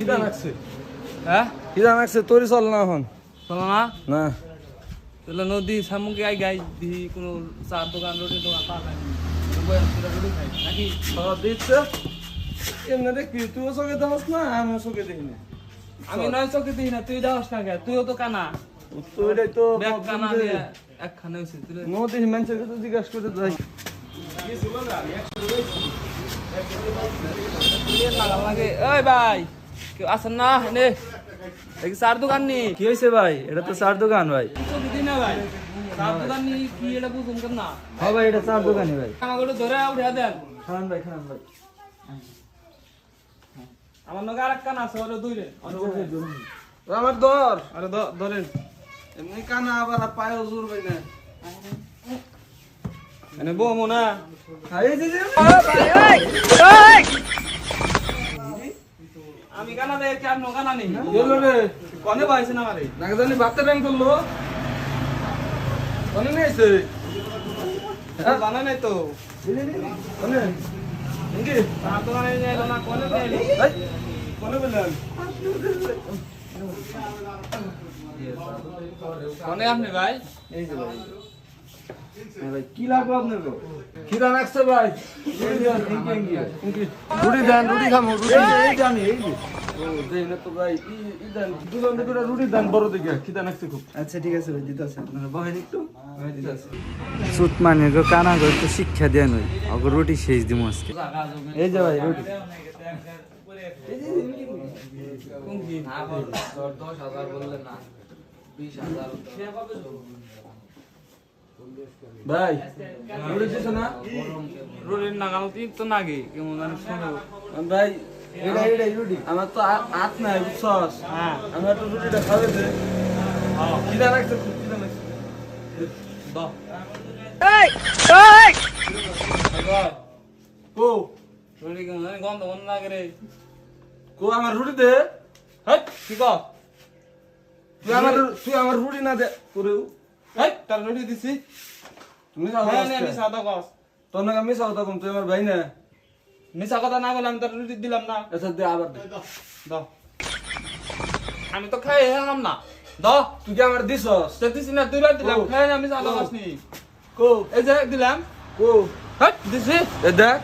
খিদা লাগছে। হ্যাঁ খিদা লাগছে, তোরই চল না এখন। চলো না না তাহলে নদী সামুকে আই গাই দিহি কোনো চার দোকান রুটির দোকান পাওয়া যায় রুটি খাই নাকি খাবার দিচ্ছে এমনি দেখবি, তুইও চোখে দেখাস না, আমিও চোখে দেখি না। আমি নয় চোখে দিই না তুই যাস না কে তুইও তো কানা তো এটাই তো ব্যাগ কানা দিয়ে একখানে হয়েছে তুই নদী মানুষের কাছে জিজ্ঞাসা করে যাই। লাগে ওই ভাই কেউ আসেন না নে দেখি চার দোকান নি কি হয়েছে ভাই? এটা তো চার দোকান ভাই। চোখে দিই না ভাই চার দোকান নি কি এটা বুঝুন কেন না হ্যাঁ ভাই, এটা চার দোকানই ভাই। আমাকে ধরে উঠে দেন খান ভাই, খান ভাই। আমার নগে আর এক কানা আছে ওরে দুইরে আমার দর আরে ধরেন এমনি কানা আবার পায়েও জোর ভাই না। এনে বউ মনে এই যে আমি কানা দেয় কি আপনি কানা নেই এলো রে, কনে পাইছেন আমারে নাকি জানি বাচ্চা ব্যাংক করলো। কোনে নিয়েছে? জানা নাই তো কোনে? ইঙ্গি? তার দোকানে নিয়ে এলো না কনে নিয়ে এলো এই, কোনে বললেন? কনে আপনি ভাই এই যে ভাই। হ্যাঁ ভাই, কি লাগবে আপনার গো? খিদা লাগছে ভাই। রুটি দেন, রুটি খাবো, রুটি। এই যে আমি, এই যে। ও, দেই না তো ভাই। ই দেন, দুজন দুটো রুটি দেন বড় দিকে। খিদা লাগছে খুব। আচ্ছা ঠিক আছে ভাই দিতেছে আপনারা বহেন একটু আমি দিতেছি। সুত মানে গো কানা গো একটু শিক্ষা দেন ওই অগ রুটি শেষ দিমু আজকে এই যে ভাই, রুটি। ভাই, রুটি দিছো না? রোডের নাগাল তো নাগে কেমন জানি শুনো ভাই, এটাই রুটি। আমার তো হাত নাই, বুঝছস? হ্যাঁ আমি একটু রুটিটা খাবে দে। খিদা লাগছে খুব, খিদা লাগছে। দাও কো, রোডে কেমন জানি গন্ধ গন্ধ লাগে রে কো আমার রুটি দে। হেই কি কর তুই আমার রুটি না দে তোরে। হেই তার রোডে দিছি তুমি হ্যাঁ আমি সাদা কস তোর নাকি আমি চাও তখন তুই আমার ভাই না। মিছা কথা না বলে আমি তার রুটি দিলাম না আচ্ছা দে, আবার দে। দাও আমি তো খাই হেলাম না দাও তুই কি আমার দিছস? সে দিছি না দুইবার দিলাম ও। খাই আমি সাদা কস নি কো, এই যে দিলাম কো। হেই দিছি এ দেখ,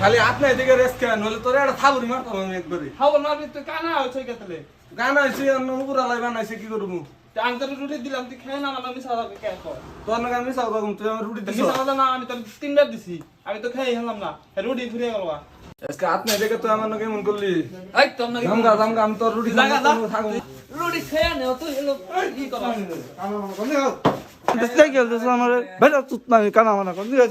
খালি হাত নাই দিকে রেস্ট খান, নলে তোরে একটা থাবুরি মারতাম আমি একবারে। হাও মারবি তুই কানা হচ্ছে কেতলে গানা হয়েছে অন্য উপরালাই বানাইছে, কি করবো? আমি তোর রুটি দিলাম তুই খাই না আমি সাদা কে কর তোর নাকি আমি চাও তখন তুই আমার রুটি দিছস। মিছা কথা না আমি তোর তিনবার দিছি আমি তো খাই হেলাম না রুটি ফিরে গেল আজকে হাত নাই দেখে তুই আমার নাকি এমন করলি। এই তোর নাকি জামগা জামগা, আমি তোর রুটি জাগা যা। থাকবো। রুটি খেয়ে নে তুই এলো কি কর দেখতে গেল আমার বেটা সুত মানে কানা মানা কোন দিকে